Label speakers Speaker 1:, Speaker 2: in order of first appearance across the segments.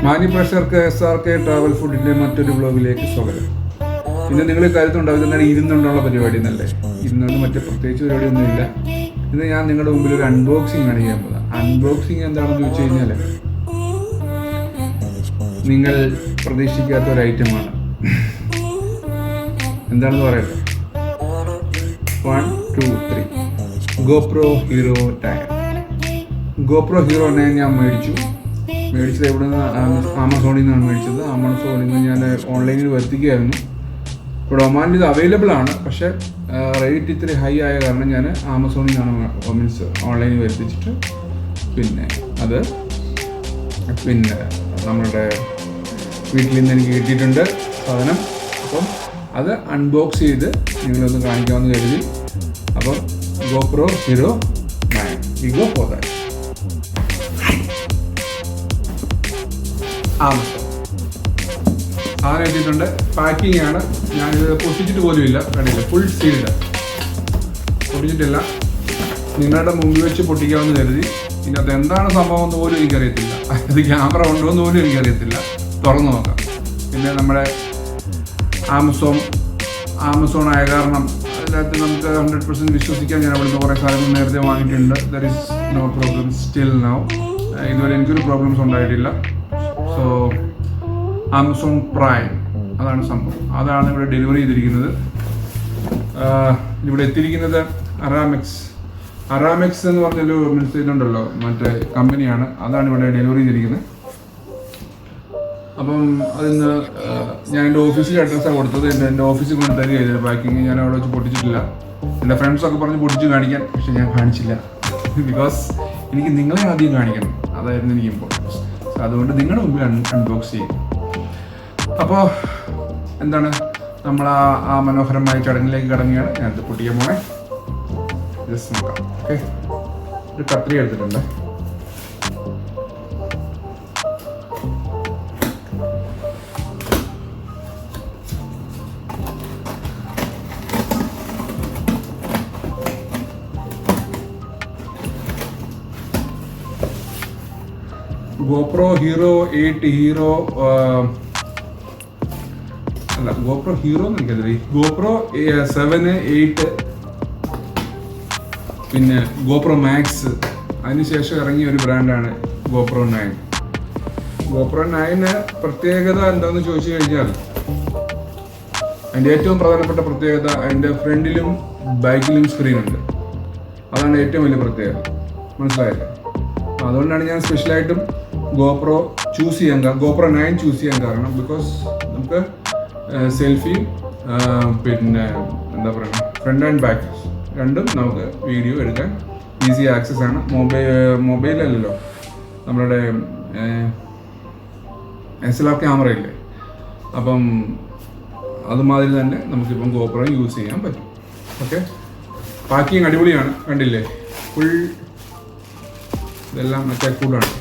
Speaker 1: മാന്യ പ്രേക്ഷകർക്ക് SRK travel ഫുഡിൻ്റെ മറ്റൊരു വ്ലോഗിലേക്ക് സ്വാഗതം. പിന്നെ നിങ്ങൾ കരുത്തുണ്ടാവും ഇതെന്താണ് ഇരുന്നുകൊണ്ടുള്ള പരിപാടി എന്നല്ലേ? ഇരുന്നുകൊണ്ട് മറ്റേ പ്രത്യേകിച്ച് പരിപാടിയൊന്നുമില്ല. ഇത് ഞാൻ നിങ്ങളുടെ മുമ്പിൽ ഒരു അൺബോക്സിംഗ് ആണ് ചെയ്യാൻ പോകുന്നത്. അൺബോക്സിങ് എന്താണെന്ന് ചോദിച്ചു കഴിഞ്ഞാൽ നിങ്ങൾ പ്രതീക്ഷിക്കാത്ത ഒരു ഐറ്റമാണ്. എന്താണെന്ന് പറയട്ടെ. 1, 2, 3 GoPro Hero 9. GoPro Hero 9 ഞാൻ മേടിച്ചത് എവിടെ നിന്ന്? ആമസോണിൽ നിന്നാണ് മേടിച്ചത്. ആമസോണിൽ നിന്ന് ഞാൻ ഓൺലൈനിൽ വരുത്തിക്കുകയായിരുന്നു. ഇവിടെ ഒമാനിൽ ഇത് അവൈലബിൾ ആണ്, പക്ഷേ റേറ്റ് ഇത്തിരി ഹൈ ആയ കാരണം ഞാൻ ആമസോണിൽ നിന്നാണ് മീൻസ് ഓൺലൈനിൽ വരുത്തിച്ചിട്ട് അത് നമ്മളുടെ വീട്ടിൽ നിന്ന് എനിക്ക് കിട്ടിയിട്ടുണ്ട് സാധനം. അപ്പം അത് അൺബോക്സ് ചെയ്ത് നിങ്ങളൊന്ന് കാണിക്കാമെന്ന് കരുതി. അപ്പം GoPro Hero 9 we go for that. സാധനം എത്തിയിട്ടുണ്ട്. പാക്കിംഗ് ആണ്. ഞാനിത് പൊട്ടിച്ചിട്ട് പോലും ഇല്ല. കണ്ടില്ല, ഫുൾ സീൽഡ്. പൊട്ടിച്ചിട്ടില്ല. നിങ്ങളുടെ മുമ്പിൽ വെച്ച് പൊട്ടിക്കാമെന്ന് കരുതി. ഇതിനകത്ത് എന്താണ് സംഭവം എന്ന് പോലും എനിക്കറിയത്തില്ല. ഇത് ക്യാമറ ഉണ്ടോ എന്ന് പോലും എനിക്കറിയത്തില്ല. തുറന്നു നോക്കാം. പിന്നെ നമ്മുടെ ആമസോൺ ആയ കാരണം അതിനകത്ത് നമുക്ക് 100% വിശ്വസിക്കാൻ. ഞാൻ അവിടുന്ന് കുറേ സാധനങ്ങൾ നേരത്തെ വാങ്ങിയിട്ടുണ്ട്. There is no problem still now. ഇതുവരെ എനിക്കൊരു പ്രോബ്ലംസ് ഉണ്ടായിട്ടില്ല. സോ ആമസോൺ പ്രൈം അതാണ് സംഭവം. അതാണ് ഇവിടെ ഡെലിവറി ചെയ്തിരിക്കുന്നത്. ഇവിടെ എത്തിയിരിക്കുന്നത് അറാമെക്സ് എന്ന് പറഞ്ഞൊരു മീൻസ് ഇതുണ്ടല്ലോ, മറ്റേ കമ്പനിയാണ്. അതാണ് ഇവിടെ ഡെലിവറി ചെയ്തിരിക്കുന്നത്. അപ്പം അതിന്ന് ഞാൻ എൻ്റെ ഓഫീസിലെ അഡ്രസ്സാണ് കൊടുത്തത്. എൻ്റെ ഓഫീസിൽ കൊണ്ട് തരിക ചെയ്തത്. പാക്കിങ് ഞാൻ അവിടെ വെച്ച് പൊട്ടിച്ചിട്ടില്ല. എൻ്റെ ഫ്രണ്ട്സൊക്കെ പറഞ്ഞ് പൊട്ടിച്ച് കാണിക്കാൻ, പക്ഷെ ഞാൻ കാണിച്ചില്ല. ബിക്കോസ് എനിക്ക് നിങ്ങളെ ആദ്യം കാണിക്കണം, അതായിരുന്നു എനിക്ക് ഇമ്പോർട്ടൻസ്. അതുകൊണ്ട് നിങ്ങളുടെ മുമ്പിൽ അൺബോക്സ് ചെയ്യും. അപ്പോൾ എന്താണ്, നമ്മൾ ആ മനോഹരമായ ചടങ്ങിലേക്ക് കടങ്ങുകയാണ്. ഞാനത് പൊട്ടിക്കാൻ പോണേ. ജസ്റ്റ് നോക്കാം. ഓക്കെ, ഒരു കത്രി എടുത്തിട്ടുണ്ട്. GoPro Hero 8 GoPro Hero എന്ന് എനിക്കറിയില്ല. GoPro 7, 8 പിന്നെ GoPro Max. അതിനുശേഷം ഇറങ്ങിയ ഒരു ബ്രാൻഡാണ് GoPro 9. GoPro 9 പ്രത്യേകത എന്താണെന്ന് ചോദിച്ചു കഴിഞ്ഞാൽ, അതിൻ്റെ ഏറ്റവും പ്രധാനപ്പെട്ട പ്രത്യേകത അതിൻ്റെ ഫ്രണ്ടിലും ബാക്കിലും സ്ക്രീൻ ഉണ്ട്. അതാണ് ഏറ്റവും വലിയ പ്രത്യേകത. മനസ്സിലായില്ലേ? അതുകൊണ്ടാണ് ഞാൻ സ്പെഷ്യലായിട്ടും GoPro 9 ചൂസ് ചെയ്യാൻ കാരണം. ബിക്കോസ് നമുക്ക് സെൽഫിയും പിന്നെ എന്താ പറയുക, ഫ്രണ്ട് ആൻഡ് ബാക്ക് രണ്ടും നമുക്ക് വീഡിയോ എടുക്കാൻ ഈസി ആക്സസ് ആണ്. മൊബൈലല്ലല്ലോ, നമ്മളുടെ SLR ക്യാമറ ഇല്ലേ. അപ്പം അതുമാതിരി തന്നെ നമുക്കിപ്പം GoPro യൂസ് ചെയ്യാൻ പറ്റും. ഓക്കെ, പാക്കിങ് അടിപൊളിയാണ്. കണ്ടില്ലേ, ഫുൾ ഇതെല്ലാം മറ്റേ കൂടാണ്.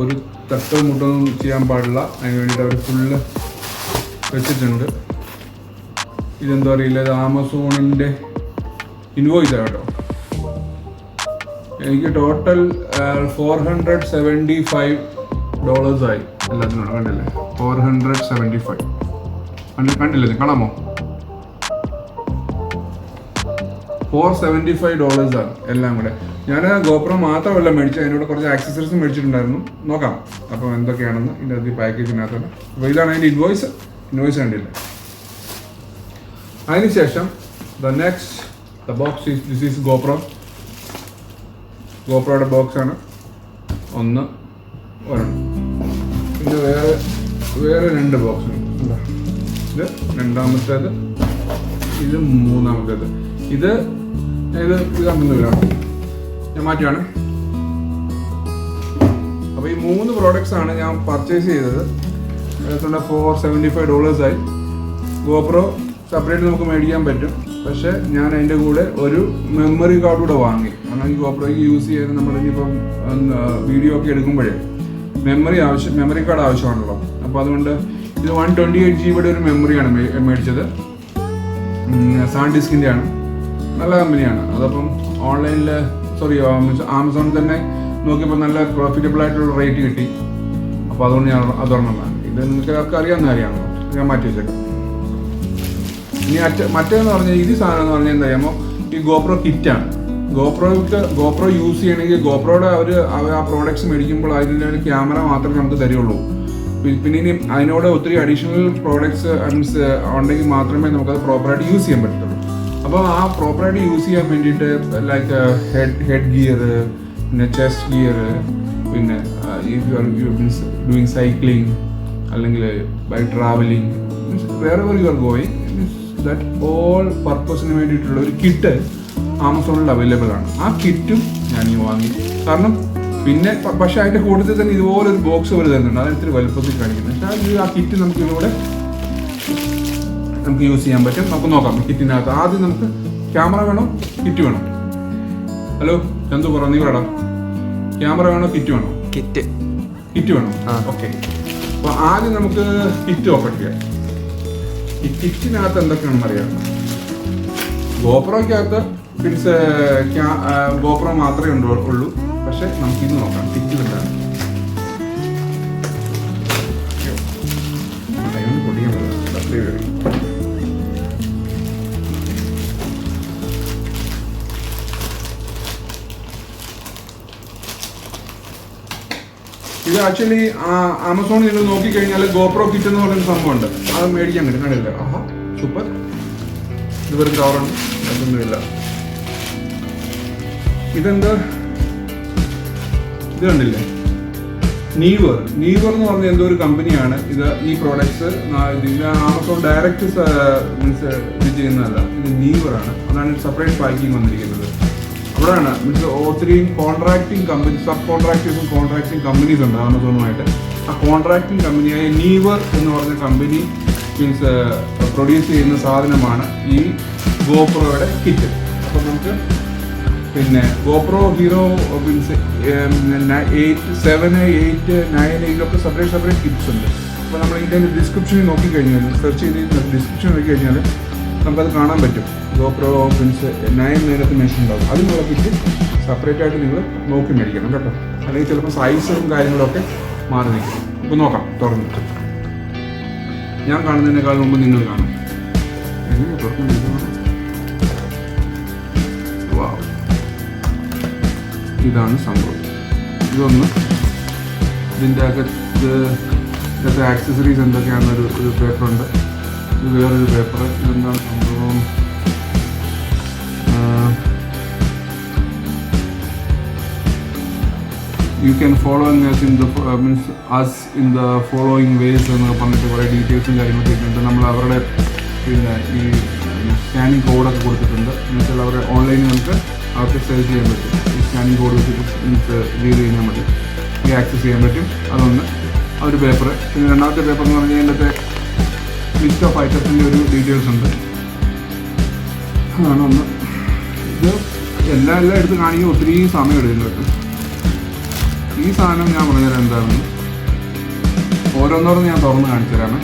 Speaker 1: ഒരു തട്ടോ മുട്ടൊന്നും ചെയ്യാൻ പാടില്ല. അതിന് വേണ്ടിയിട്ട് അവർ ഫുള്ള് വെച്ചിട്ടുണ്ട്. ഇതെന്താ അറിയില്ല, ഇത് ആമസോണിൻ്റെ ഇൻവോയ്സാണ് കേട്ടോ. എനിക്ക് ടോട്ടൽ $475 ആയി എല്ലാത്തിനും. കണ്ടില്ലേ, 475. കണ്ടില്ലേ, കാണാമോ? $475 ആണ് എല്ലാം കൂടെ. ഞാൻ GoPro മാത്രമല്ല മേടിച്ചത്, അതിനോട് കുറച്ച് ആക്സസറീസ് മേടിച്ചിട്ടുണ്ടായിരുന്നു. നോക്കാം അപ്പോൾ എന്തൊക്കെയാണെന്ന് ഇതിൻ്റെ പാക്കേജിനകത്തുണ്ട്. അപ്പോൾ ഇതാണ് അതിൻ്റെ ഇൻവോയ്സ് കണ്ടില്ല. അതിനുശേഷം ദ ബോക്സ് ദിസ് ഈസ് GoProയുടെ ബോക്സാണ്. ഒരെണ്ണം. പിന്നെ വേറെ 2 ബോക്സ് ഉണ്ട്. ഇത് രണ്ടാമത്തേത്, ഇത് മൂന്നാമത്തേത്. ഇത് കമ്പനിയിലാണ്, ഞാൻ മാറ്റിയാണ്. അപ്പോൾ ഈ 3 പ്രോഡക്റ്റ്സ് ആണ് ഞാൻ പർച്ചേസ് ചെയ്തത്. $475 ആയി. GoPro സെപ്പറേറ്റ് നമുക്ക് മേടിക്കാൻ പറ്റും, പക്ഷേ ഞാൻ അതിൻ്റെ കൂടെ ഒരു മെമ്മറി കാർഡ് കൂടെ വാങ്ങി. കാരണം ഈ GoProയ്ക്ക് യൂസ് ചെയ്യാൻ നമ്മളിനിപ്പം വീഡിയോ ഒക്കെ എടുക്കുമ്പോഴേ മെമ്മറി കാർഡ് ആവശ്യമാണല്ലോ. അപ്പോൾ അതുകൊണ്ട് ഇത് 128 GB ഒരു മെമ്മറിയാണ് മേടിച്ചത്. സാൻഡിസ്കിൻ്റെ ആണ്. നല്ല കമ്പനിയാണ്. അതപ്പം ഓൺലൈനിൽ ആമസോണിൽ തന്നെ നോക്കിയപ്പോൾ നല്ല പ്രോഫിറ്റബിൾ ആയിട്ടുള്ള റേറ്റ് കിട്ടി. അപ്പോൾ അതുകൊണ്ട് ഞാൻ അതൊരെണ്ണം വാങ്ങി. ഇത് നിങ്ങൾക്ക് എല്ലാവർക്കും അറിയാവുന്ന കാര്യമാണല്ലോ, ഞാൻ മാറ്റി വെച്ചേക്കാം. ഇനി മറ്റേന്ന് പറഞ്ഞാൽ ഇത് സാധനം എന്ന് പറഞ്ഞാൽ എന്താ പറയുമ്പോൾ ഈ ഗോപ്രോ കിറ്റാണ്. ഗോപ്രോ യൂസ് ചെയ്യണമെങ്കിൽ ഗോപ്രോയുടെ അവർ ആ പ്രോഡക്ട്സ് മേടിക്കുമ്പോൾ അതിൻ്റെ ഒരു ക്യാമറ മാത്രമേ നമുക്ക് തരുള്ളൂ. പിന്നെ ഇനി അതിനോട് ഒത്തിരി അഡീഷണൽ പ്രോഡക്ട്സ് മീൻസ് ഉണ്ടെങ്കിൽ മാത്രമേ നമുക്കത് പ്രോപ്പറായിട്ട് യൂസ് ചെയ്യാൻ പറ്റത്തുള്ളൂ. അപ്പോൾ ആ പ്രോപ്പറായിട്ട് യൂസ് ചെയ്യാൻ വേണ്ടിയിട്ട് ലൈക്ക് ഹെഡ് ഗിയർ, പിന്നെ ചെസ്റ്റ് ഗിയർ, പിന്നെ മീൻസ് ഡൂയിങ് സൈക്ലിംഗ് അല്ലെങ്കിൽ ബൈ ട്രാവലിംഗ് മീൻസ് വേറെ you are going that all പർപ്പസിന് വേണ്ടിയിട്ടുള്ള ഒരു കിറ്റ് ആമസോണിൽ അവൈലബിൾ ആണ്. ആ കിറ്റും ഞാൻ ഈ വാങ്ങി. കാരണം പിന്നെ പക്ഷേ അതിൻ്റെ കൂട്ടത്തിൽ തന്നെ ഇതുപോലൊരു ബോക്സ് പോലെ തരുന്നുണ്ട്, അത് ഇത്തിരി വലുപ്പത്തിൽ കാണിക്കുന്നത്. പക്ഷേ ആ കിറ്റ് നമുക്ക് ഇതിലൂടെ നമുക്ക് യൂസ് ചെയ്യാൻ പറ്റും. നമുക്ക് നോക്കാം കിറ്റിനകത്ത്. ആദ്യം നമുക്ക് ക്യാമറ വേണോ കിറ്റ് വേണോ? ഹലോ ചന്തു പറ, നീ പറടാ, ക്യാമറ വേണോ കിറ്റ് വേണോ? കിറ്റ് വേണം. ഓക്കെ, അപ്പോൾ ആദ്യം നമുക്ക് കിറ്റ് ഓപ്പൺ ചെയ്യാം. ഈ കിറ്റിനകത്ത് എന്തൊക്കെയാണെന്ന് അറിയാം. ഗോപ്രോയ്ക്കകത്ത് മീൻസ് ഗോപ്രോ മാത്രമേ ഉള്ളൂ. പക്ഷെ നമുക്കിത് നോക്കാം കിറ്റ് എന്താണ്. പൊടിയാൻ ഇത് ആക്ച്വലി ആമസോണിൽ നിങ്ങൾ നോക്കിക്കഴിഞ്ഞാൽ ഗോപ്രോ കിറ്റ് എന്ന് പറയുന്ന സംഭവമുണ്ട്. അത് മേടിക്കാൻ കിട്ടും. കണ്ടില്ല? ആഹാ സൂപ്പർ. ഇത് വെറും കവറാണ്, അതൊന്നുമില്ല. ഇതെന്താ ഇത് കണ്ടില്ലേ? നീവർ എന്ന് പറഞ്ഞ എന്തോ ഒരു കമ്പനിയാണ് ഇത്. ഈ പ്രോഡക്ട്സ് ഇത് ആമസോൺ ഡയറക്റ്റ് മീൻസ് ഇത് ചെയ്യുന്നതല്ല, ഇത് നീവറാണ്. അതാണ് സെപ്പറേറ്റ് പാക്കിങ് വന്നിരിക്കുന്നത്. അവിടെയാണ് മീൻസ് ഒത്തിരി കോൺട്രാക്ടിങ് കമ്പനി, സബ് കോൺട്രാക്ടേഴ്സും കോൺട്രാക്ടിങ് കമ്പനീസ് ഉണ്ട് ആമസോണുമായിട്ട്. ആ കോൺട്രാക്ടിങ് കമ്പനിയായ നീവർ എന്ന് പറഞ്ഞ കമ്പനി മീൻസ് പ്രൊഡ്യൂസ് ചെയ്യുന്ന സാധനമാണ് ഈ ഗോപ്രോയുടെ കിറ്റ്. അപ്പം നമുക്ക് പിന്നെ ഗോപ്രോ ഹീറോ മീൻസ് 8, 7, 8, 9 ഇതിലൊക്കെ സെപ്പറേറ്റ് കിറ്റ്സ് ഉണ്ട്. അപ്പോൾ നമ്മൾ ഇതിൻ്റെ ഡിസ്ക്രിപ്ഷനിൽ നോക്കിക്കഴിഞ്ഞാൽ, സെർച്ച് ചെയ്ത് ഡിസ്ക്രിപ്ഷൻ നോക്കിക്കഴിഞ്ഞാൽ നമുക്കത് കാണാൻ പറ്റും. ഗോപ്രോ മീൻസ് 9 നേരത്തെ മെഷീൻ ഉണ്ടാകും. അതിനുള്ള കിറ്റ് സെപ്പറേറ്റ് ആയിട്ട് നിങ്ങൾ നോക്കി മേടിക്കണം കേട്ടോ. അല്ലെങ്കിൽ ചിലപ്പോൾ സൈസും കാര്യങ്ങളൊക്കെ മാറി നിൽക്കും. ഇപ്പോൾ നോക്കാം തുറന്നിട്ട്. ഞാൻ കാണുന്നതിനേക്കാൾ മുമ്പ് നിങ്ങൾ കാണും. ഇതാണ് സംഭവം. ഇതൊന്ന് ഇതിൻ്റെ അകത്ത് ആക്സസറീസ് എന്തൊക്കെയാണെന്നൊരു പേപ്പറുണ്ട്. ഇത് വേറൊരു പേപ്പർ. ഇതെന്താണ് സംഭവം? You can follow us in the following ways എന്ന് പറഞ്ഞിട്ട് കുറേ ഡീറ്റെയിൽസും കാര്യങ്ങളൊക്കെ ഇട്ടിട്ടുണ്ട്. നമ്മൾ അവരുടെ പിന്നെ ഈ സ്കാനിങ് കോഡൊക്കെ കൊടുത്തിട്ടുണ്ട്. എന്നുവെച്ചാൽ അവരുടെ ഓൺലൈനിൽ നമുക്ക് അവർക്ക് സെർച്ച് ചെയ്യാൻ പറ്റും. ഈ സ്കാനിങ് കോഡ് വെച്ചിട്ട് മീൻസ് റീഡ് ചെയ്യാൻ പറ്റും, ഈ ആക്സസ് ചെയ്യാൻ പറ്റും. അതൊന്ന് ഒരു പേപ്പർ. പിന്നെ രണ്ടാമത്തെ പേപ്പർ എന്ന് പറഞ്ഞാൽ അതിൻ്റെ ലിസ്റ്റ് ഓഫ് ഐറ്റംസിൻ്റെ ഒരു ഡീറ്റെയിൽസ് ഉണ്ട്. അതാണ് ഒന്ന്. ഇത് എല്ലാം എടുത്ത് കാണിക്കാൻ ഒത്തിരി സമയം എടുക്കുന്നുണ്ട്. ഈ സാധനം ഞാൻ പറഞ്ഞുതരാം എന്താണെന്ന്. ഓരോന്നോരോന്ന് ഞാൻ തുറന്ന് കാണിച്ചു തരാമേ.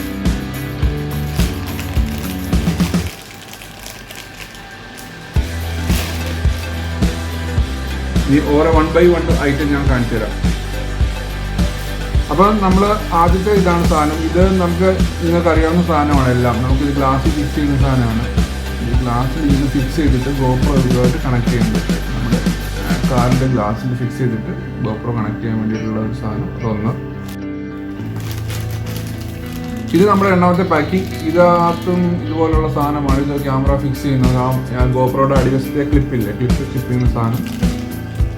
Speaker 1: ഈ ഓരോ 1 by 1 ഐറ്റം ഞാൻ കാണിച്ചു തരാം. അപ്പോൾ നമ്മൾ ആദ്യത്തെ ഇതാണ് സാധനം. ഇത് നമുക്ക് നിങ്ങൾക്ക് അറിയാവുന്ന സാധനമാണ് എല്ലാം. നമുക്കിത് ഗ്ലാസ്സിൽ ഫിക്സ് ചെയ്യുന്ന സാധനമാണ്. ഈ ഗ്ലാസ്സിൽ ഇത് ഫിക്സ് ചെയ്തിട്ട് ഗോപ്രോ ഇതുമായിട്ട് കണക്ട് ചെയ്യാൻ പറ്റും. നമ്മുടെ കാറിൻ്റെ ഗ്ലാസ്സിൽ ഫിക്സ് ചെയ്തിട്ട് ഗോപ്രോ കണക്ട് ചെയ്യാൻ വേണ്ടിയിട്ടുള്ള ഒരു സാധനം. അതൊന്ന്. ഇത് നമ്മുടെ രണ്ടാമത്തെ പാക്കിംഗ്. ഇതിനകത്തും ഇതുപോലുള്ള സാധനമാണ്. ഇത് ക്യാമറ ഫിക്സ് ചെയ്യുന്നത്. ആ ഗോപ്രോയുടെ അടിവശത്തെ ക്ലിപ്പ് ചെയ്യുന്ന സാധനം.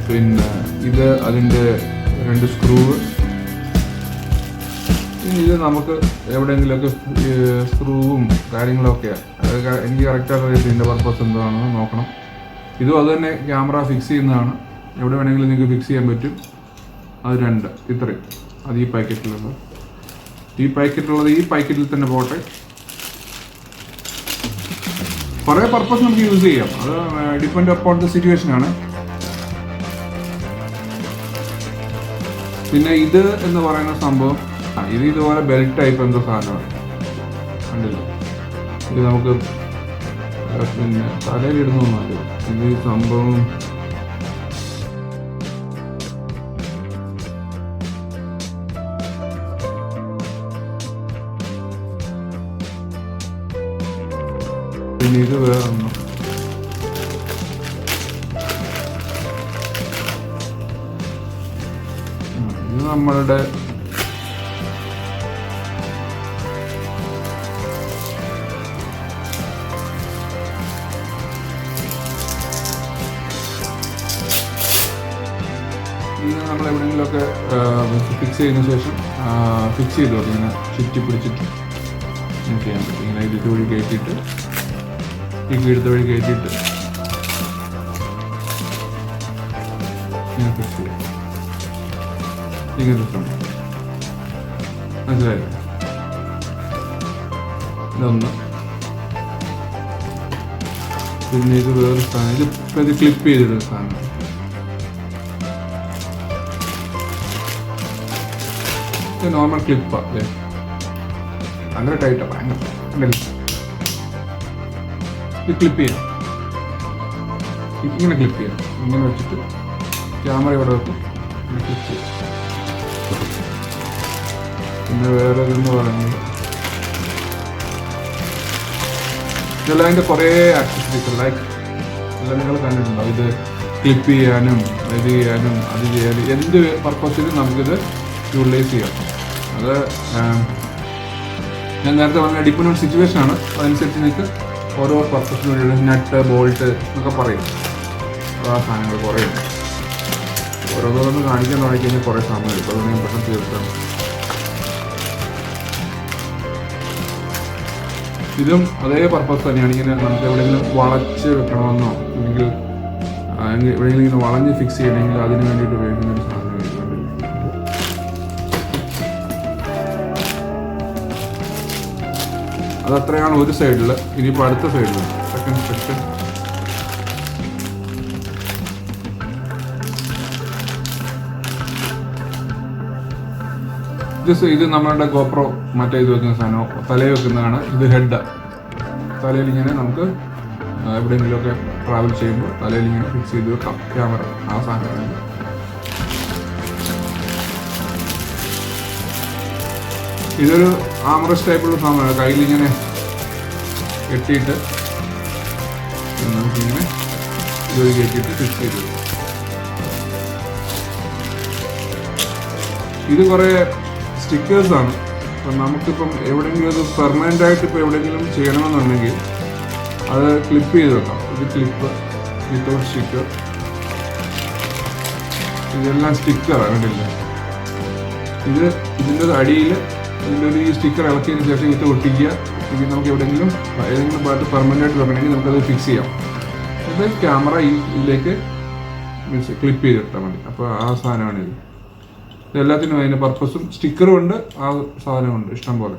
Speaker 1: പിന്നെ ഇത് അതിൻ്റെ 2 സ്ക്രൂവ്. ഇനി ഇത് നമുക്ക് എവിടെയെങ്കിലുമൊക്കെ സ്ക്രൂവും കാര്യങ്ങളൊക്കെയാണ്. അതൊക്കെ എനിക്ക് കറക്റ്റായിട്ട് അറിയാം ഇതിൻ്റെ പർപ്പസ് എന്താണെന്ന് നോക്കണം. ഇതും അത് തന്നെ ക്യാമറ ഫിക്സ് ചെയ്യുന്നതാണ്. എവിടെ വേണമെങ്കിലും നിങ്ങൾക്ക് ഫിക്സ് ചെയ്യാൻ പറ്റും. അത് 2 ഇത്രയും. അത് ഈ പാക്കറ്റിലുള്ളത്. ഈ പാക്കറ്റിൽ തന്നെ പോട്ടെ. കുറേ പർപ്പസ് നമുക്ക് യൂസ് ചെയ്യാം. അത് ഡിപ്പെൻഡ് അപ്പോൺ ദ സിറ്റുവേഷൻ ആണ്. പിന്നെ ഇത് എന്ന് പറയുന്ന സംഭവം ഇത് ഇതുപോലെ ബെൽറ്റ് ടൈപ്പ് എന്തോ സാധനമാണ്. കണ്ടില്ല? ഇത് നമുക്ക് പിന്നെ തലയിലിടുന്നൊന്നുമല്ല. ഇത് സംഭവം പിന്നെ ഇത് വേറൊന്നും, ഇത് നമ്മളുടെ നമ്മൾ എവിടെയെങ്കിലുമൊക്കെ ഫിക്സ് ചെയ്തതിനു ശേഷം ഫിക്സ് ചെയ്ത് കൊടുക്കും. ഇങ്ങനെ ചുറ്റി പിടിച്ചിട്ട് ഇങ്ങനെ ചെയ്യാൻ പറ്റും. ഇങ്ങനെ ഇത് വഴി കയറ്റിയിട്ട് ഈ കീഴത്തെ വഴി കയറ്റിയിട്ട് ഇങ്ങനെ ഫിക്സ് ചെയ്യാം. ഇങ്ങനെ ഉണ്ട്, മനസ്സിലായില്ലേ? ഇതൊന്ന്. പിന്നെ ഇത് വേറൊരു സാധനം, ഇത് ക്ലിപ്പ് ചെയ്തിട്ടൊരു സാധനം. ഇത് നോർമൽ ക്ലിപ്പാ അല്ലേ, ഭയങ്കര ടൈറ്റാ, ഭയങ്കര. ഇത് ക്ലിപ്പ് ചെയ്യാം, ഇങ്ങനെ ക്ലിപ്പ് ചെയ്യാം. ഇങ്ങനെ വെച്ചിട്ട് ക്യാമറ ഇവിടെ വെക്കും, ഇങ്ങനെ ക്ലിപ്പ് ചെയ്യാം. പിന്നെ വേറെ ഇതെന്ന് പറയുന്നത് ഇതെല്ലാം അതിൻ്റെ കുറേ ആക്സസറീസ് ലൈക്ക് എല്ലാം നിങ്ങൾ കണ്ടിട്ടുണ്ടോ. ഇത് ക്ലിപ്പ് ചെയ്യാനും ഇത് ചെയ്യാനും അത് ചെയ്യാനും എന്ത് പർപ്പസിലും നമുക്കിത് യൂട്ടിലൈസ് ചെയ്യാം. അത് ഞാൻ നേരത്തെ പറഞ്ഞ ഡിപ്പെൻഡ് ഓൺ സിറ്റുവേഷൻ ആണ്. അതനുസരിച്ച് നിങ്ങൾക്ക് ഓരോ പർപ്പസിന് വേണ്ടിയുള്ള നട്ട് ബോൾട്ട് എന്നൊക്കെ പറയും. ആ സാധനങ്ങൾ കുറേ ഉണ്ട്. ഓരോന്നോന്ന് കാണിക്കാൻ തുടങ്ങിക്കഴിഞ്ഞാൽ കുറേ സമയം എടുക്കും. അതുകൊണ്ട് ഞാൻ പെട്ടെന്ന് തീർക്കണം. ഇതും അതേ പർപ്പസ് തന്നെയാണ്. ഇങ്ങനെ നമുക്ക് എവിടെയെങ്കിലും വളച്ച് വെക്കണമെന്നോ അല്ലെങ്കിൽ എവിടെയെങ്കിലും ഇങ്ങനെ വളഞ്ഞ് ഫിക്സ് ചെയ്യണമെങ്കിൽ അതിന് വേണ്ടിയിട്ട് ഉപയോഗിക്കുന്ന ഒരു സാധനം. അതത്രയാണ് ഒരു സൈഡിൽ. ഇനിയിപ്പോൾ അടുത്ത സൈഡിൽ സെക്കൻഡ് സെക്ഷൻ. ഇത് നമ്മളുടെ ഗോപ്രോ മറ്റേ ഇത് വെക്കുന്ന സാധനം, തലയിൽ വെക്കുന്നതാണ്. ഇത് ഹെഡ്. തലയിൽ ഇങ്ങനെ നമുക്ക് എവിടെയെങ്കിലുമൊക്കെ ട്രാവൽ ചെയ്യുമ്പോൾ തലയിൽ ഇങ്ങനെ ഫിക്സ് ചെയ്ത് വെക്കാം ക്യാമറ. ആ സാധനമാണ്. ഇതൊരു ആംറസ്റ്റ് ടൈപ്പുള്ള സാധനമാണ്. കയ്യിലിങ്ങനെ കെട്ടിയിട്ട് നമുക്കിങ്ങനെ ഇതൊരു കയറ്റിയിട്ട് ഫിക്സ് ചെയ്ത് വെക്കാം. ഇത് കുറേ സ്റ്റിക്കേഴ്സാണ്. അപ്പം നമുക്കിപ്പം എവിടെയെങ്കിലും അത് പെർമനൻ്റ് ആയിട്ട് ഇപ്പോൾ എവിടെയെങ്കിലും ചെയ്യണമെന്നുണ്ടെങ്കിൽ അത് ക്ലിപ്പ് ചെയ്ത് വെക്കാം. ഇത് ക്ലിപ്പ് വിത്തൗട്ട് സ്റ്റിക്കർ. ഇതെല്ലാം സ്റ്റിക്കറാണ്, കണ്ടില്ല? ഇതിൻ്റെ അടിയിൽ ഇതിൻ്റെ ഒരു ഈ സ്റ്റിക്കർ ഇളക്കിയതിന് ശേഷം ഇത് ഒട്ടിക്കുക. ഇത് നമുക്ക് എവിടെയെങ്കിലും ഏതെങ്കിലും ഭാഗത്ത് പെർമനൻ്റ് ആയിട്ട് വെക്കണമെങ്കിൽ നമുക്കത് ഫിക്സ് ചെയ്യാം. അത് ക്യാമറ ഇതിലേക്ക് ക്ലിപ്പ് ചെയ്തിട്ടാൽ മതി. അപ്പോൾ ആ സാധനമാണ് ഇത്. ഇതെല്ലാത്തിനും അതിൻ്റെ പർപ്പസും സ്റ്റിക്കറും ഉണ്ട്, ആ സാധനമുണ്ട് ഇഷ്ടം പോലെ.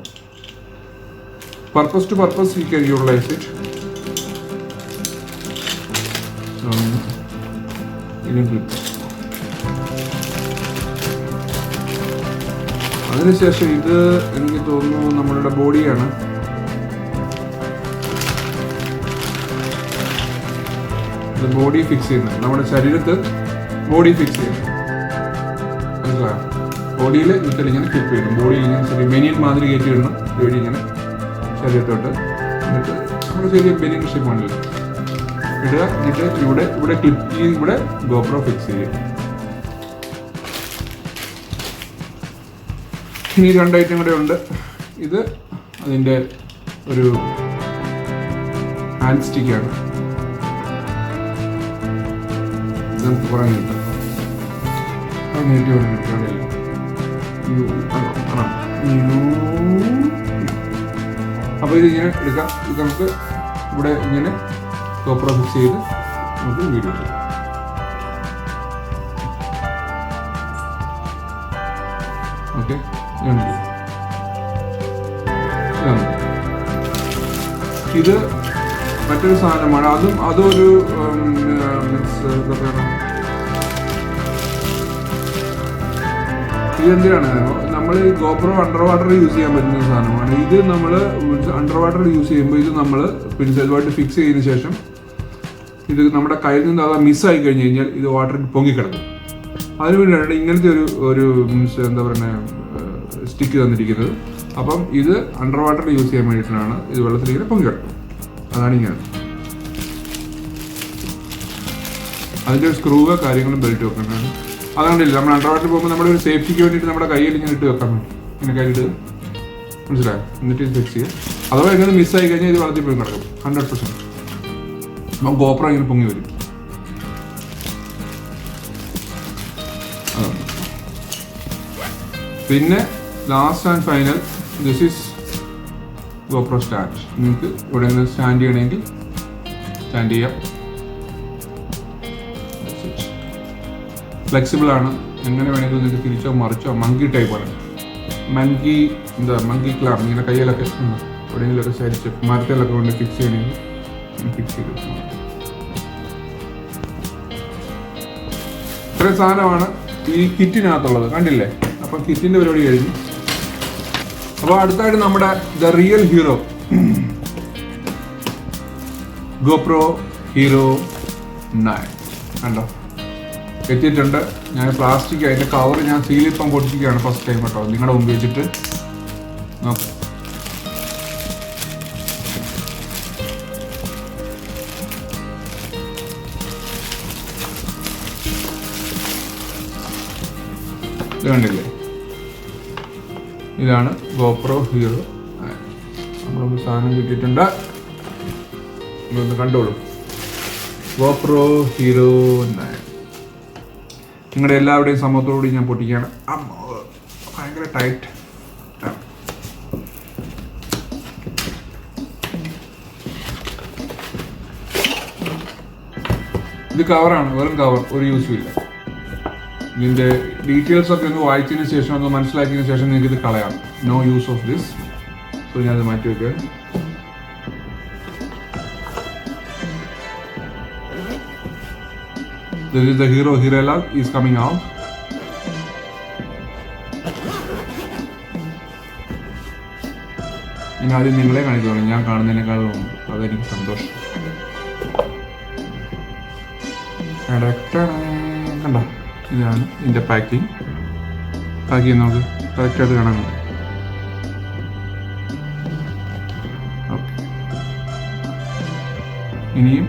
Speaker 1: Purpose to purpose you can utilise it. ഇനി ക്ലിപ്പ്. അതിനുശേഷം ഇത് എനിക്ക് തോന്നുന്നു നമ്മളുടെ ബോഡിയാണ്. ഇത് ബോഡി ഫിക്സ് ചെയ്യുന്നത്, നമ്മുടെ ശരീരത്ത് ബോഡി ഫിക്സ് ചെയ്യുന്നത്. മനസ്സിലായോ? ബോഡിയിൽ ഇത്തിരി ഇങ്ങനെ ക്ലിപ്പ് ചെയ്യണം. ബോഡിയിൽ ഇങ്ങനെ ചെറിയ ബനിയൻ മാതിരി കയറ്റി ഇടണം. ഇവിടെ ഇങ്ങനെ ശരീരത്തോട്ട് എന്നിട്ട് നമ്മുടെ ചെറിയ ബനിയൻ ഷേപ്പാണല്ലോ ഇടുക. എന്നിട്ട് ഇവിടെ ക്ലിപ്പ് ചെയ്ത് ഇവിടെ ഗോപ്രോ ഫിക്സ് ചെയ്യുക. ഇനി 2 ഐറ്റം കൂടെ ഉണ്ട്. ഇത് അതിൻ്റെ ഒരു ഹാൻഡ് സ്റ്റിക്കാണ്. നമുക്ക് പറയാൻ കിട്ടും. അപ്പോൾ ഇത് ഇങ്ങനെ എടുക്കാം. ഇത് നമുക്ക് ഇവിടെ ഇങ്ങനെ ഗോപ്രോ ഫിക്സ് ചെയ്ത് നമുക്ക് വീഡിയോ ചെയ്യാം. ഓക്കെ, ഇത് മറ്റൊരു സാധനമാണ്. അതൊരു ഇതെന്തിനാണ് നമ്മൾ ഈ ഗോപ്രോ അണ്ടർ വാട്ടർ യൂസ് ചെയ്യാൻ പറ്റുന്ന സാധനമാണ്. ഇത് നമ്മൾ അണ്ടർ വാട്ടർ യൂസ് ചെയ്യുമ്പോൾ ഇത് നമ്മൾ പിന്നെ ചെറുതായിട്ട് ഫിക്സ് ചെയ്തതിന് ശേഷം ഇത് നമ്മുടെ കയ്യിൽ നിന്ന് അത് മിസ്സായി കഴിഞ്ഞ് കഴിഞ്ഞാൽ ഇത് വാട്ടറിൽ പൊങ്ങിക്കിടക്കും. അതിന് വേണ്ടിയാണ് ഇങ്ങനത്തെ ഒരു മീൻസ് എന്താ പറയുക സ്റ്റിക്ക് തന്നിരിക്കുന്നത്. അപ്പം ഇത് അണ്ടർ വാട്ടർ യൂസ് ചെയ്യാൻ വേണ്ടിയിട്ടാണ്. ഇത് വെള്ളത്തിലിങ്ങനെ പൊങ്ങിക്കിടക്കും. അതാണ് ഇങ്ങനെ. അതിൻ്റെ സ്ക്രൂവ് കാര്യങ്ങളും ബെൽറ്റ് വെക്കേണ്ടതാണ്. അതാണ്ടില്ല നമ്മൾ അണ്ടർ വാട്ടർ പോകുമ്പോൾ നമ്മുടെ ഒരു സേഫ്റ്റിക്ക് വേണ്ടിയിട്ട് നമ്മുടെ കയ്യിൽ ഇങ്ങനെ ഇട്ട് വെക്കാൻ വേണ്ടി ഇങ്ങനെ കയ്യിലിട്ട് മനസ്സിലായോ, എന്നിട്ട് ഇത് ഫിക്സ് ചെയ്യുക. അഥവാ എങ്ങനെ മിസ്സായി കഴിഞ്ഞാൽ ഇത് വളർത്തി പോയി കിടക്കും 100%. അപ്പം ഗോപ്രോ ഇങ്ങനെ പൊങ്ങി വരും. പിന്നെ last and final, this is GoPro stand. നിങ്ങൾക്ക് ഇവിടെ നിന്ന് സ്റ്റാൻഡ് ചെയ്യണമെങ്കിൽ സ്റ്റാൻഡ് ചെയ്യാം. ഫ്ലെക്സിബിൾ ആണ്, എങ്ങനെ വേണമെങ്കിലും നിങ്ങൾക്ക് തിരിച്ചോ മറിച്ചോ. മങ്കി ടൈപ്പാണ്, മങ്കി ക്ലാം. ഇങ്ങനെ കയ്യിലൊക്കെ എവിടെയെങ്കിലുമൊക്കെ സരിച്ച് മരത്തിലൊക്കെ കൊണ്ട് ഫിക്സ് ചെയ്യണമെങ്കിൽ ഫിക്സ് ചെയ്ത്. ഇത്രയും സാധനമാണ് ഈ കിറ്റിനകത്തുള്ളത്, കണ്ടില്ലേ? അപ്പം കിറ്റിൻ്റെ പരിപാടി കഴിഞ്ഞു. അപ്പോൾ അടുത്തായിട്ട് നമ്മുടെ the real hero GoPro hero 9 കണ്ടോ, എത്തിയിട്ടുണ്ട്. ഞാൻ പ്ലാസ്റ്റിക് അതിൻ്റെ കവർ ഞാൻ സീലിപ്പം പൊട്ടിക്കുകയാണ് ഫസ്റ്റ് ടൈം കേട്ടോ, നിങ്ങളുടെ മുമ്പ് വെച്ചിട്ട് നോക്കാം. ഇത് കണ്ടില്ലേ, ഇതാണ് ഗോപ്രോ ഹീറോ. നമ്മളൊന്ന് സാധനം കിട്ടിയിട്ടുണ്ട്, നമ്മളൊന്ന് കണ്ടോളൂ. ഗോപ്രോ ഹീറോ 9 നിങ്ങളുടെ എല്ലാവരുടെയും സമ്മതത്തോടുകൂടി ഞാൻ പൊട്ടിക്കുകയാണ്. ഭയങ്കര ടൈറ്റ്. ഇത് കവറാണ്, വെറും കവർ, ഒരു യൂസും ഇല്ല. ഇതിൻ്റെ ഡീറ്റെയിൽസ് ഒക്കെ ഒന്ന് വായിച്ചതിന് ശേഷം, ഒന്ന് മനസ്സിലാക്കിയതിന് ശേഷം നിങ്ങൾക്ക് ഇത് കളയാം. No use of this. So ഞാനത് മാറ്റി വയ്ക്കുക. This is the hero Hirela is coming out. ഇനി ആദ്യം നിങ്ങളെ കാണിക്കണം, ഞാൻ കാണുന്നതിനേക്കാളും അതെനിക്ക് സന്തോഷം. കണ്ടോ, ഇതാണ് ഇതിൻ്റെ പാക്കിങ് നമുക്ക് കറക്റ്റായിട്ട് കാണാൻ പറ്റും. ഓക്കെ, ഇനിയും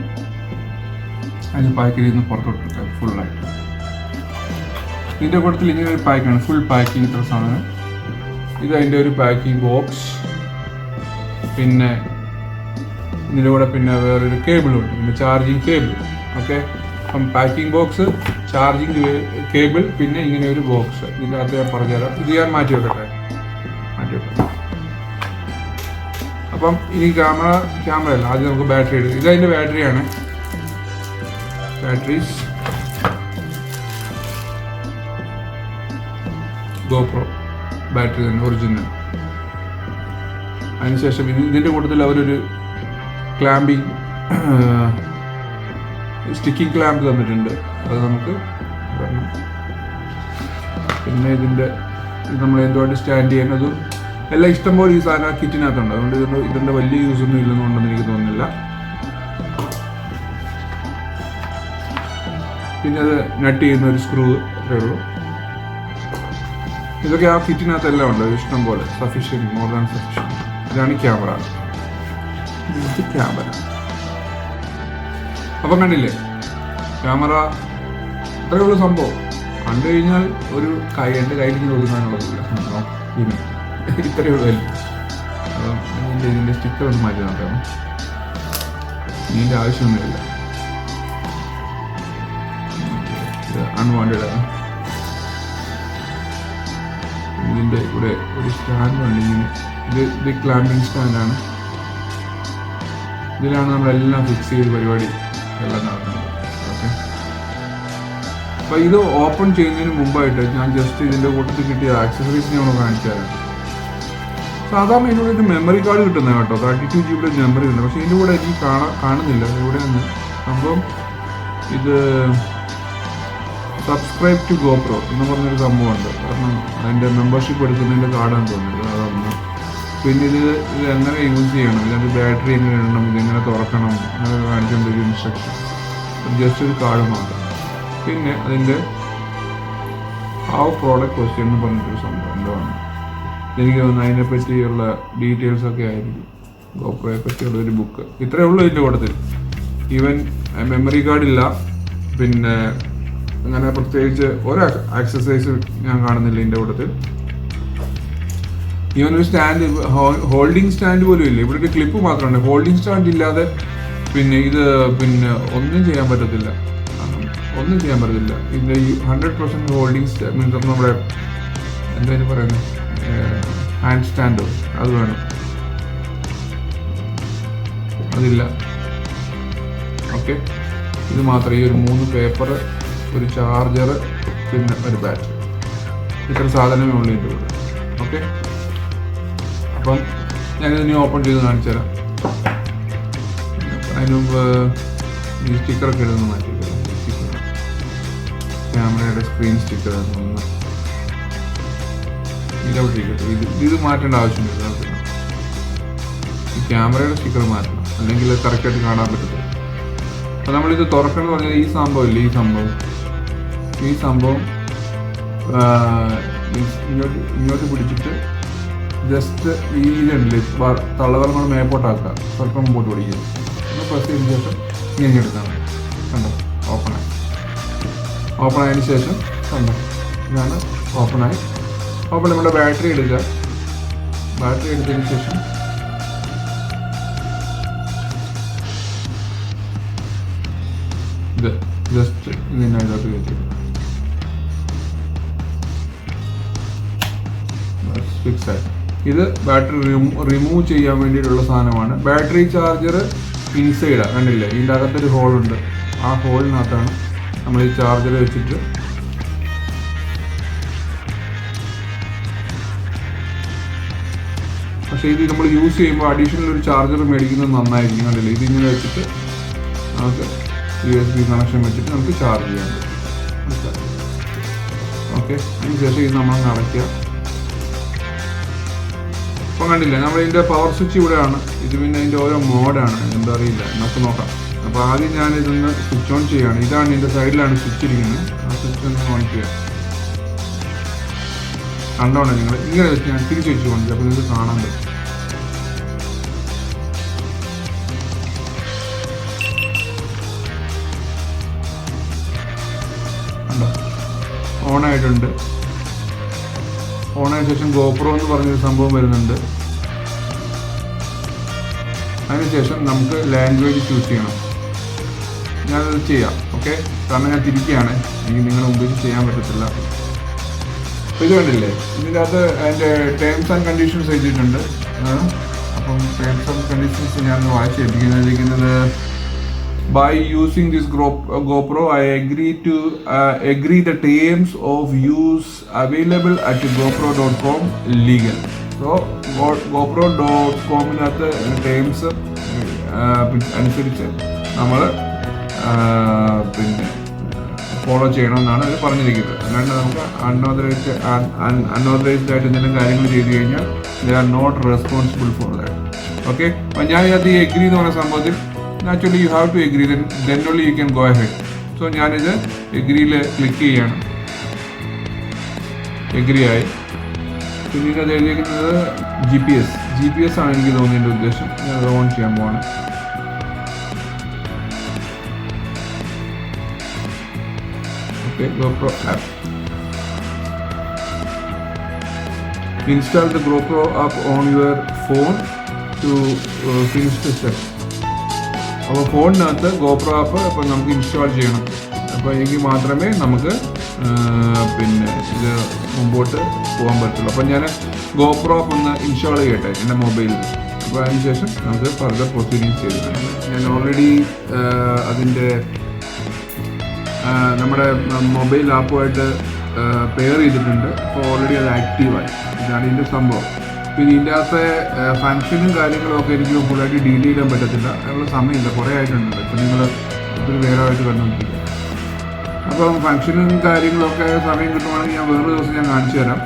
Speaker 1: അതിന് പാക്കിൽ നിന്ന് പുറത്തോട്ട് എടുക്കാം ഫുള്ളായിട്ട്. ഇതിൻ്റെ കൂട്ടത്തിൽ ഇങ്ങനെ ഒരു പാക്കാണ്, ഫുൾ പാക്കിങ്. ഇത്ര സാധനം, ഇത് അതിൻ്റെ ഒരു പാക്കിംഗ് ബോക്സ്. പിന്നെ ഇതിൻ്റെ കൂടെ പിന്നെ വേറൊരു കേബിളുണ്ട്, പിന്നെ ചാർജിങ് കേബിൾ. ഓക്കെ, അപ്പം പാക്കിംഗ് ബോക്സ്, ചാർജിങ് കേബിൾ, പിന്നെ ഇങ്ങനെ ഒരു ബോക്സ്. ഇതിൻ്റെ അകത്ത് ഞാൻ പറഞ്ഞുതരാം. ഇത് ഞാൻ മാറ്റി വെക്കട്ടെ. അപ്പം ഇനി ക്യാമറ അല്ല, ആദ്യം നമുക്ക് ബാറ്ററി എടുക്കും. ഇതതിൻ്റെ ബാറ്ററിയാണ്. ബാറ്ററീസ് ഗോപ്രോ ബാറ്ററി തന്നെ, ഒറിജിനൽ. അതിനുശേഷം ഇതിൻ്റെ കൂട്ടത്തിൽ അവരൊരു ക്ലാമ്പിങ് സ്റ്റിക്കിംഗ് ക്ലാമ്പ് തന്നിട്ടുണ്ട്, അത് നമുക്ക് വരണം. പിന്നെ ഇത് നമ്മൾ എന്തുകൊണ്ട് സ്റ്റാൻഡ് ചെയ്യുന്നതും എല്ലാം ഇഷ്ടംപോലെ ഈ സാധനം കിറ്റിനകത്തുണ്ട്. അതുകൊണ്ട് ഇതിൻ്റെ വലിയ യൂസൊന്നും ഇല്ലെന്നുണ്ടെന്ന് എനിക്ക് തോന്നുന്നില്ല. പിന്നെ അത് നട്ട് ചെയ്യുന്ന ഒരു സ്ക്രൂ അത്രേ ഉള്ളൂ. ഇതൊക്കെ ആ കിറ്റിനകത്തെല്ലാം ഉണ്ട്, ഇഷ്ടം പോലെ. Sufficient, more than sufficient. ഇതാണ് ക്യാമറ. അപ്പം കണ്ടില്ലേ, ക്യാമറ അത്രയേ ഉള്ളൂ സംഭവം. കണ്ടു കഴിഞ്ഞാൽ ഒരു എൻ്റെ കയ്യിൽ നിന്ന് ഒതുങ്ങാനുള്ളതില്ല. പിന്നെ ഇത്രയേ ഉള്ളൂ. അപ്പം ഇതിൻ്റെ സ്റ്റിക്കർ ഒന്ന് മാറ്റി നോക്കാം. ഇതിൻ്റെ ആവശ്യമൊന്നുമില്ല, അൺവാണ്ടഡ് ആണ്. ഇതിൻ്റെ ഇവിടെ ഒരു സ്റ്റാൻഡ് ഉണ്ട് ഇങ്ങനെ. ഇത് ക്ലാമ്പിങ് സ്റ്റാൻഡാണ്. ഇതിലാണ് നമ്മളെല്ലാം ഫിക്സ് ചെയ്ത് പരിപാടി എല്ലാം നടക്കുന്നത്. ഓക്കെ, അപ്പോൾ ഇത് ഓപ്പൺ ചെയ്യുന്നതിന് മുമ്പായിട്ട് ഞാൻ ജസ്റ്റ് ഇതിൻ്റെ കൂട്ടത്തിൽ കിട്ടിയ ആക്സസറീസ് ഞാൻ കാണിച്ചു തരാം. സാധാരണ ഇതിലൂടെ ഒരു മെമ്മറി കാർഡ് കിട്ടുന്നത് കേട്ടോ, 32 GB മെമ്മറി ഉണ്ട്. പക്ഷേ ഇതിൻ്റെ കൂടെ എനിക്ക് കാണുന്നില്ല ഇവിടെ നിന്ന് സംഭവം. ഇത് സബ്സ്ക്രൈബ് ടു ഗോപ്രോ എന്ന് പറഞ്ഞൊരു സംഭവമുണ്ട്. കാരണം അതിൻ്റെ മെമ്പർഷിപ്പ് എടുക്കുന്നതിൻ്റെ കാർഡാണ് തോന്നുന്നത്, അതൊന്ന്. പിന്നെ ഇത് എങ്ങനെ യൂസ് ചെയ്യണം, ഇതിൻ്റെ ബാറ്ററി എങ്ങനെ ഇടണം, ഇതെങ്ങനെ തുറക്കണം, അങ്ങനെ കാണിക്കേണ്ട ഒരു ഇൻസ്ട്രക്ഷൻ. ജസ്റ്റ് ഒരു കാർഡ് മാത്രം. പിന്നെ അതിൻ്റെ പ്രോഡക്റ്റ് ക്വസ്റ്റ്യൻ എന്ന് പറഞ്ഞിട്ടൊരു സംഭവം എന്താണ്, എനിക്ക് തോന്നുന്നു അതിനെ പറ്റിയുള്ള ഡീറ്റെയിൽസൊക്കെ ആയിരിക്കും. ഗോപ്രോയെ പറ്റിയുള്ള ഒരു ബുക്ക്. ഇത്രയേ ഉള്ളൂ ഇതിൻ്റെ കൂട്ടത്തിൽ. ഈവൻ മെമ്മറി കാർഡ് ഇല്ല. പിന്നെ അങ്ങനെ പ്രത്യേകിച്ച് ഒരു എക്സസൈസ് ഞാൻ കാണുന്നില്ല ഇതിൻ്റെ കൂട്ടത്തിൽ. ഈവൻ ഒരു സ്റ്റാൻഡ്, ഹോൾഡിംഗ് സ്റ്റാൻഡ് പോലും ഇല്ല. ഇവിടെ ഒരു ക്ലിപ്പ് മാത്രമാണ്. ഹോൾഡിംഗ് സ്റ്റാൻഡ് ഇല്ലാതെ പിന്നെ ഇത് ഒന്നും ചെയ്യാൻ പറ്റത്തില്ല. ഇതിൻ്റെ ഈ 100% ഹോൾഡിംഗ് മീൻസ് നമ്മുടെ എന്തായാലും പറയുന്നത് ഹാൻഡ് സ്റ്റാൻഡോ അത് വേണം. അതില്ല. ഓക്കെ, ഇത് മാത്രമേ ഈ ഒരു 3 പേപ്പർ, ഒരു ചാർജർ, പിന്നെ ഒരു ബാറ്ററി, ഇത്ര സാധനമേ ഉള്ളൂ ഇതിൻ്റെ കൂടെ. ഓക്കെ, അപ്പം ഞാനിതിനെ ഓപ്പൺ ചെയ്ത് കാണിച്ചു തരാം. അതിന് മുമ്പ് ഈ സ്റ്റിക്കറൊക്കെ ഇടുന്ന മാറ്റി, ക്യാമറയുടെ സ്ക്രീൻ സ്റ്റിക്കർ ഇത് മാറ്റേണ്ട ആവശ്യമില്ല. ഈ ക്യാമറയുടെ സ്റ്റിക്കർ മാറ്റണം, അല്ലെങ്കിൽ കറക്റ്റായിട്ട് കാണാൻ പറ്റത്തില്ല. അപ്പം നമ്മളിത് തുറക്കണമെന്ന് പറഞ്ഞാൽ ഈ സംഭവം ഇല്ലേ, ഈ സംഭവം ഇങ്ങോട്ട് പിടിച്ചിട്ട് ജസ്റ്റ് ഈ ഇതുണ്ടല്ലേ തള്ളവരങ്ങൾ മേപ്പോട്ടാക്കുക, സ്വല്പം മുമ്പോട്ട് പിടിക്കുക, ഒന്ന് പ്രസ് ചെയ്തതിന് ശേഷം ഇങ്ങനെ എടുക്കണം. കണ്ടോ, ഓപ്പൺ ആയതിന് ശേഷം കണ്ടോ, ഇതാണ് ഓപ്പൺ നമ്മുടെ ബാറ്ററി എടുക്കുക. ബാറ്ററി എടുത്തതിന് ശേഷം ഇത് ജസ്റ്റ് ഇതിനകത്ത് കയറ്റിയിടുക. ഫിക്സ് ആയി. ഇത് ബാറ്ററി റിമൂവ് ചെയ്യാൻ വേണ്ടിയിട്ടുള്ള സാധനമാണ്. ബാറ്ററി ചാർജർ ഇൻസൈഡാണ്, കണ്ടില്ലേ, ഇതിൻ്റെ അകത്തൊരു ഹോളുണ്ട്. ആ ഹോളിനകത്താണ് നമ്മൾ ഈ ചാർജർ വെച്ചിട്ട് പക്ഷേ ഇത് നമ്മൾ യൂസ് ചെയ്യുമ്പോൾ അഡീഷണൽ ഒരു ചാർജർ മേടിക്കുന്നത് നന്നായിരിക്കും. കണ്ടില്ലേ, ഇതിങ്ങനെ വെച്ചിട്ട് നമുക്ക് USB കണക്ഷൻ വെച്ചിട്ട് നമുക്ക് ചാർജ് ചെയ്യാൻ പറ്റും. ഓക്കെ, അതിന് ശേഷം ഇത് നമ്മൾ അടയ്ക്കുക. ഇപ്പം കണ്ടില്ലേ, നമ്മളിതിൻ്റെ പവർ സ്വിച്ച് ഇവിടെയാണ്. ഇത് പിന്നെ അതിൻ്റെ ഓരോ മോഡാണ്, എന്താ അറിയില്ല, നമുക്ക് നോക്കാം. അപ്പോൾ ആദ്യം ഞാൻ ഇതൊന്ന് സ്വിച്ച് ഓൺ ചെയ്യുകയാണ്. ഇതാണ് ഇതിൻ്റെ സൈഡിലാണ് സ്വിച്ച് ഇരിക്കുന്നത്. ആ സ്വിച്ച് ഒന്ന് ഓൺ ചെയ്യാം. കണ്ടോണേ നിങ്ങൾ, ഇങ്ങനെ വെച്ച് ഞാൻ തിരിച്ച് വെച്ച് കൊണ്ടില്ല, അപ്പോൾ നിങ്ങൾക്ക് കാണാൻ പറ്റും. കണ്ടോ, ഓണായിട്ടുണ്ട്. ഓണായ ശേഷം ഗോപ്രോ എന്ന് പറഞ്ഞൊരു സംഭവം വരുന്നുണ്ട്. അതിനുശേഷം നമുക്ക് ലാംഗ്വേജ് ചൂസ് ചെയ്യണം. ഞാനത് ചെയ്യാം. ഓക്കെ, കാരണം ഞാൻ തിരിക്കുകയാണ്, എനിക്ക് നിങ്ങളുടെ മുമ്പിൽ ചെയ്യാൻ പറ്റത്തില്ല. അപ്പോൾ ഇത് കണ്ടില്ലേ, ഇതിൻ്റെ അകത്ത് അതിൻ്റെ ടേംസ് ആൻഡ് കണ്ടീഷൻസ് എഴുതിയിട്ടുണ്ട്. അപ്പം ടേംസ് ആൻഡ് കണ്ടീഷൻസ് ഞാൻ വായിച്ച് ഏൽപ്പിക്കുന്നത്, by using this GoPro, I agree the terms of use available at GoPro.com legal. So GoPro.com-നകത്ത് ടേംസ് അനുസരിച്ച് നമ്മൾ പിന്നെ ഫോളോ ചെയ്യണമെന്നാണ് ഇത് പറഞ്ഞിരിക്കുന്നത്. അല്ലാണ്ട് നമുക്ക് അൺഓതറൈസ്ഡ് ആയിട്ട് എന്തെങ്കിലും കാര്യങ്ങൾ ചെയ്ത് കഴിഞ്ഞാൽ they are not responsible for that. Okay, അപ്പം ഞാൻ ഇതിനകത്ത് ഈ എഗ്രി എന്ന് പറയുന്ന സംഭവത്തിൽ naturally you have to agree, then only you can go ahead. So ഞാനിത് എഗ്രിയിൽ ക്ലിക്ക് ചെയ്യാണ്. എഗ്രി ആയി. പിന്നെ അത് എഴുതിയിരിക്കുന്നത് GPS ആണ് എനിക്ക് തോന്നിയതിൻ്റെ ഉദ്ദേശം. ഞാൻ അത് ഓൺ ചെയ്യാൻ പോവാണ്. Okay, GoPro app. Install the GoPro app on your phone to finish the step. അപ്പോൾ ഫോണിനകത്ത് GoPro ആപ്പ് ഇപ്പോൾ നമുക്ക് ഇൻസ്റ്റാൾ ചെയ്യണം. അപ്പോൾ എങ്കിൽ മാത്രമേ നമുക്ക് പിന്നെ ഇത് മുമ്പോട്ട് പോകാൻ പറ്റുള്ളൂ. അപ്പോൾ ഞാൻ GoPro ആപ്പ് ഒന്ന് ഇൻസ്റ്റാൾ ചെയ്യട്ടെ എൻ്റെ മൊബൈലിൽ. അപ്പോൾ അതിന് ശേഷം നമുക്ക് ഫർദർ പ്രൊസീഡിങ്സ് ചെയ്തിട്ടുണ്ട്. ഞാൻ ഓൾറെഡി അതിൻ്റെ നമ്മുടെ മൊബൈൽ ആപ്പുമായിട്ട് പെയർ ചെയ്തിട്ടുണ്ട്. അപ്പോൾ ഓൾറെഡി അത് ആക്റ്റീവായി. ഇതാണ് ഇതിൻ്റെ സംഭവം. പിന്നെ ഇതിൻ്റെ അകത്തെ ഫങ്ഷനും കാര്യങ്ങളും ഒക്കെ എനിക്ക് ഫുള്ളായിട്ട് ഡീൽ ചെയ്യാൻ പറ്റത്തില്ല, അതിനുള്ള സമയമില്ല, കുറേ ആയിട്ടുണ്ട്. ഇപ്പം നിങ്ങൾ ഒത്തിരി നേരമായിട്ട് കണ്ടുകൊണ്ടിരിക്കുക. അപ്പം ഫങ്ഷനും കാര്യങ്ങളൊക്കെ സമയം കിട്ടുവാണെങ്കിൽ ഞാൻ വേറൊരു ദിവസം ഞാൻ കാണിച്ചു തരാം.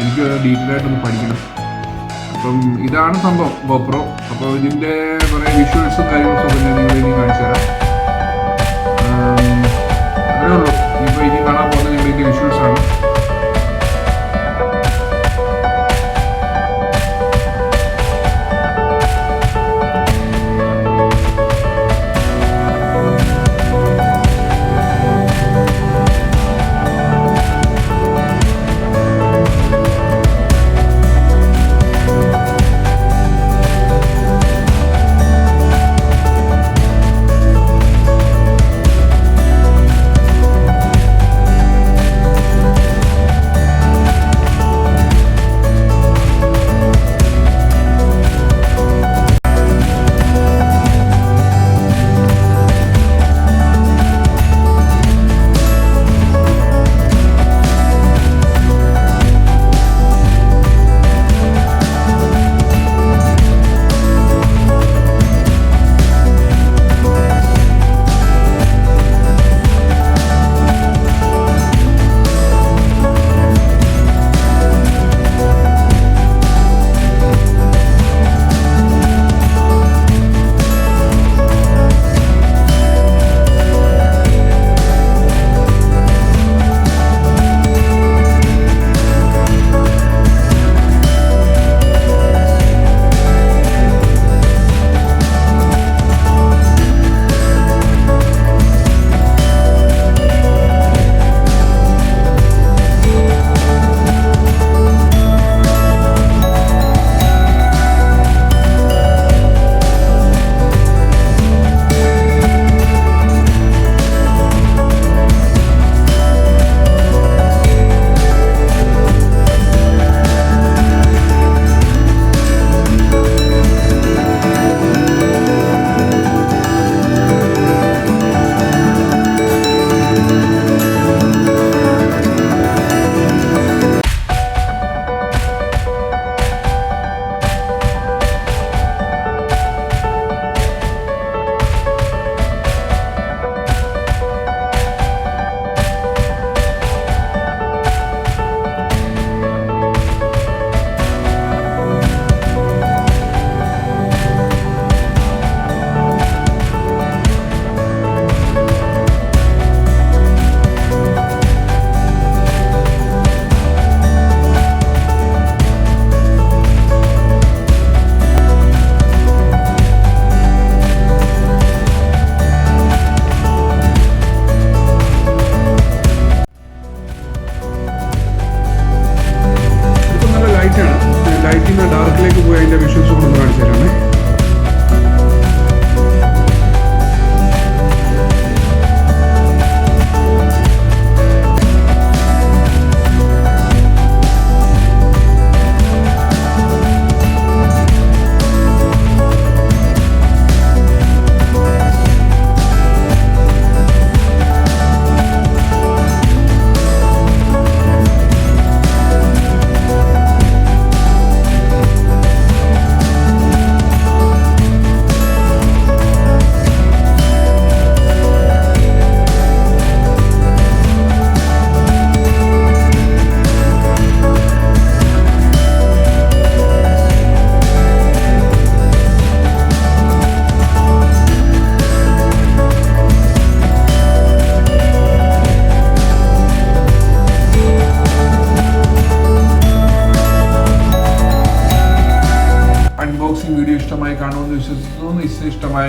Speaker 1: എനിക്ക് ഡീറ്റെയിൽ ആയിട്ടൊന്ന് പഠിക്കണം. അപ്പം ഇതാണ് സംഭവം GoPro. അപ്പോൾ ഇതിൻ്റെ കുറേ വിഷ്വൽസും കാര്യങ്ങളൊക്കെ ഞാൻ നിങ്ങളിനി കാണിച്ചു തരാം. അതേ ഉള്ളൂ. ഇപ്പോൾ ഇനി കാണാൻ പോകുന്നത് നിങ്ങൾ ഇതിൻ്റെ വിഷ്വൽസാണ്.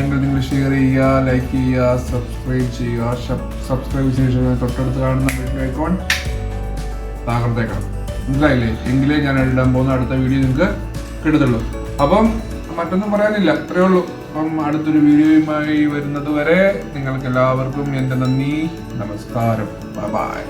Speaker 1: എങ്കിൽ നിങ്ങൾ ഷെയർ ചെയ്യുക, ലൈക്ക് ചെയ്യുക, സബ്സ്ക്രൈബ് ചെയ്യുക. സബ്സ്ക്രൈബ് ചെയ്ത ശേഷം തൊട്ടടുത്ത് കാണുന്ന വീഡിയോ ഐക്കോൺ താങ്കൾത്തേക്കണം. മനസ്സിലായില്ലേ? എങ്കിലേ ഞാൻ ഇടാൻ പോകുന്ന അടുത്ത വീഡിയോ നിങ്ങൾക്ക് കിട്ടത്തുള്ളൂ. അപ്പം മറ്റൊന്നും പറയാനില്ല, ഇത്രയേ ഉള്ളൂ. അപ്പം അടുത്തൊരു വീഡിയോയുമായി വരുന്നത് വരെ നിങ്ങൾക്ക് എല്ലാവർക്കും എൻ്റെ നന്ദി, നമസ്കാരം, ബൈ ബൈ.